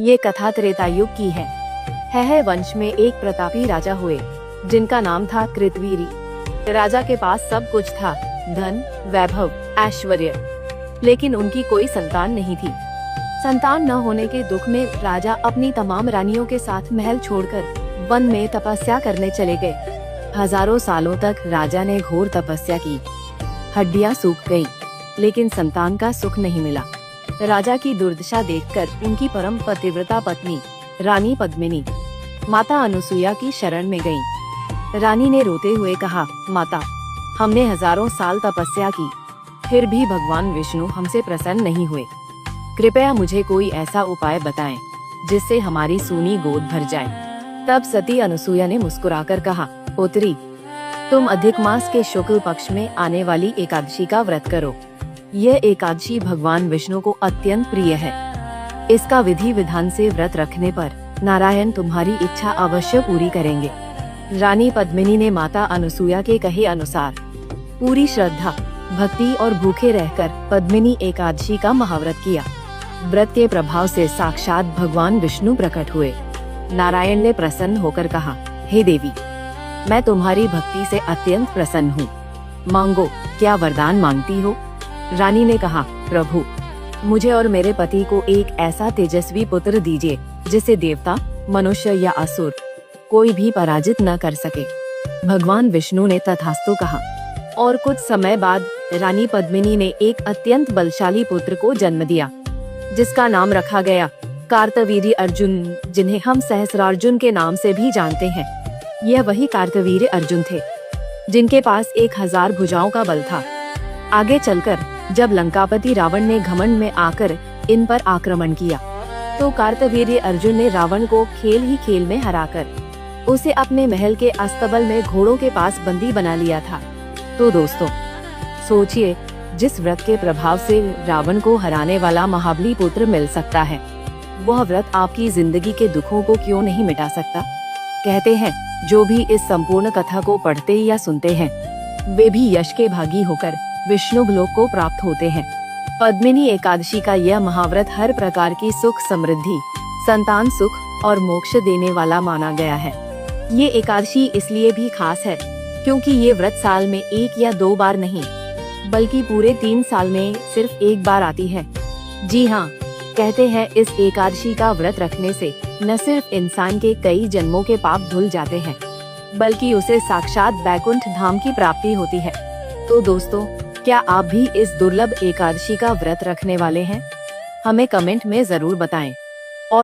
ये कथा त्रेता युग की है। है वंश में एक प्रतापी राजा हुए जिनका नाम था कृतवीरी। राजा के पास सब कुछ था, धन, वैभव, ऐश्वर्य, लेकिन उनकी कोई संतान नहीं थी। संतान न होने के दुख में राजा अपनी तमाम रानियों के साथ महल छोड़कर वन में तपस्या करने चले गए। हजारों सालों तक राजा ने घोर तपस्या की, हड्डियां सूख गईं, लेकिन संतान का सुख नहीं मिला। राजा की दुर्दशा देखकर उनकी परम पतिव्रता पत्नी रानी पद्मिनी माता अनुसुईया की शरण में गईं। रानी ने रोते हुए कहा, माता, हमने हजारों साल तपस्या की, फिर भी भगवान विष्णु हमसे प्रसन्न नहीं हुए। कृपया मुझे कोई ऐसा उपाय बताएं जिससे हमारी सूनी गोद भर जाए। तब सती अनुसुईया ने मुस्कुराकर कहा, पुत्री, तुम अधिक मास के शुक्ल पक्ष में आने वाली एकादशी का व्रत करो। यह एकादशी भगवान विष्णु को अत्यंत प्रिय है। इसका विधि विधान से व्रत रखने पर नारायण तुम्हारी इच्छा अवश्य पूरी करेंगे। रानी पद्मिनी ने माता अनुसुईया के कहे अनुसार पूरी श्रद्धा, भक्ति और भूखे रहकर पद्मिनी एकादशी का महाव्रत किया। व्रत के प्रभाव से साक्षात भगवान विष्णु प्रकट हुए। नारायण ने प्रसन्न होकर कहा, हे देवी, मैं तुम्हारी भक्ति से अत्यंत प्रसन्न हूँ। मांगो, क्या वरदान मांगती हो? रानी ने कहा, प्रभु, मुझे और मेरे पति को एक ऐसा तेजस्वी पुत्र दीजिए जिसे देवता, मनुष्य या असुर कोई भी पराजित न कर सके। भगवान विष्णु ने तथास्तु कहा और कुछ समय बाद रानी पद्मिनी ने एक अत्यंत बलशाली पुत्र को जन्म दिया, जिसका नाम रखा गया कार्तवीर्य अर्जुन, जिन्हें हम सहस्रार्जुन के नाम से भी जानते हैं। यह वही कार्तवीर्य अर्जुन थे जिनके पास 1000 भुजाओं का बल था। आगे चलकर जब लंकापति रावण ने घमंड में आकर इन पर आक्रमण किया, तो कार्तवीर्य अर्जुन ने रावण को खेल ही खेल में हराकर उसे अपने महल के अस्तबल में घोड़ों के पास बंदी बना लिया था। तो दोस्तों, सोचिए, जिस व्रत के प्रभाव से रावण को हराने वाला महाबली पुत्र मिल सकता है, वह व्रत आपकी जिंदगी के दुखों को क्यों नहीं मिटा सकता? कहते हैं, जो भी इस संपूर्ण कथा को पढ़ते या सुनते हैं, वे भी यश के भागी होकर विष्णु लोक को प्राप्त होते हैं। पद्मिनी एकादशी का यह महाव्रत हर प्रकार की सुख समृद्धि, संतान सुख और मोक्ष देने वाला माना गया है। ये एकादशी इसलिए भी खास है क्योंकि ये व्रत साल में 1 या 2 बार नहीं, बल्कि पूरे 3 साल में सिर्फ 1 बार आती है। जी हाँ, कहते हैं इस एकादशी का व्रत रखने से न सिर्फ इंसान के कई जन्मों के पाप धुल जाते हैं, बल्कि उसे साक्षात बैकुंठ धाम की प्राप्ति होती है। तो दोस्तों, क्या आप भी इस दुर्लभ एकादशी का व्रत रखने वाले हैं? हमें कमेंट में जरूर बताएं।